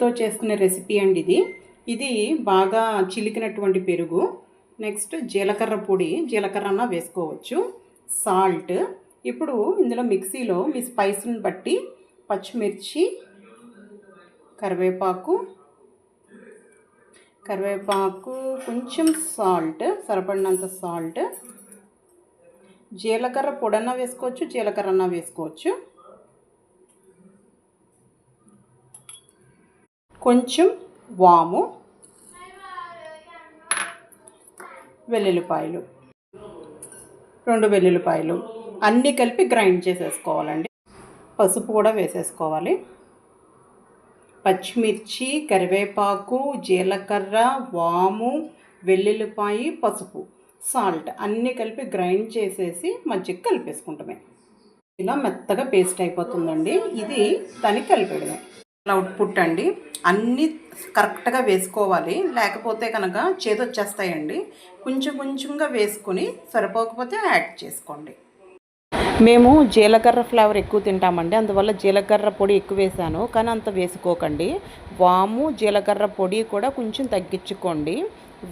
తో చేసుకునే రెసిపీ అండి ఇది బాగా చిలికినటువంటి పెరుగు. నెక్స్ట్ జీలకర్ర పొడి, జీలకర్ర వేసుకోవచ్చు, సాల్ట్. ఇప్పుడు ఇందులో మిక్సీలో మీ స్పైస్ని బట్టి పచ్చిమిర్చి, కరివేపాకు, కొంచెం సాల్ట్, సరిపడినంత సాల్ట్, జీలకర్ర పొడన్నా వేసుకోవచ్చు, జీలకర్ర వేసుకోవచ్చు, కొంచెం వాము, వెల్లుల్లిపాయలు, 2 వెల్లుల్లిపాయలు అన్నీ కలిపి గ్రైండ్ చేసేసుకోవాలండి. పసుపు కూడా వేసేసుకోవాలి. పచ్చిమిర్చి, కరివేపాకు, జీలకర్ర, వాము, వెల్లుల్లిపాయ, పసుపు, సాల్ట్ అన్నీ కలిపి గ్రైండ్ చేసేసి మజ్జిగ కలిపేసుకుంటామే. ఇలా మెత్తగా పేస్ట్ అయిపోతుందండి. ఇది దానికి కలిపేయడమే. అవుట్పుట్ అండి. అన్నీ కరెక్ట్గా వేసుకోవాలి, లేకపోతే కనుక చేదొచ్చేస్తాయండి. కొంచెంగా వేసుకొని సరిపోకపోతే యాడ్ చేసుకోండి. మేము జీలకర్ర ఫ్లేవర్ ఎక్కువ తింటామండి, అందువల్ల జీలకర్ర పొడి ఎక్కువ వేసాను, కానీ అంత వేసుకోకండి. వాము, జీలకర్ర పొడి కూడా కొంచెం తగ్గించుకోండి.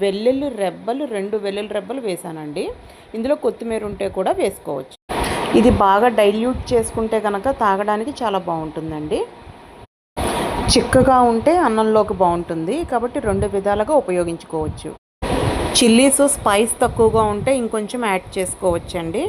వెల్లుల్లి రెబ్బలు 2 వెల్లుల్లి రెబ్బలు వేసానండి. ఇందులో కొత్తిమీర ఉంటే కూడా వేసుకోవచ్చు. ఇది బాగా డైల్యూట్ చేసుకుంటే కనుక తాగడానికి చాలా బాగుంటుందండి. చిక్కగా ఉంటే అన్నంలోకి బాగుంటుంది, కాబట్టి 2 విధాలుగా ఉపయోగించుకోవచ్చు. చిల్లీస్ స్పైస్ తక్కువగా ఉంటే ఇంకొంచెం యాడ్ చేసుకోవచ్చండి.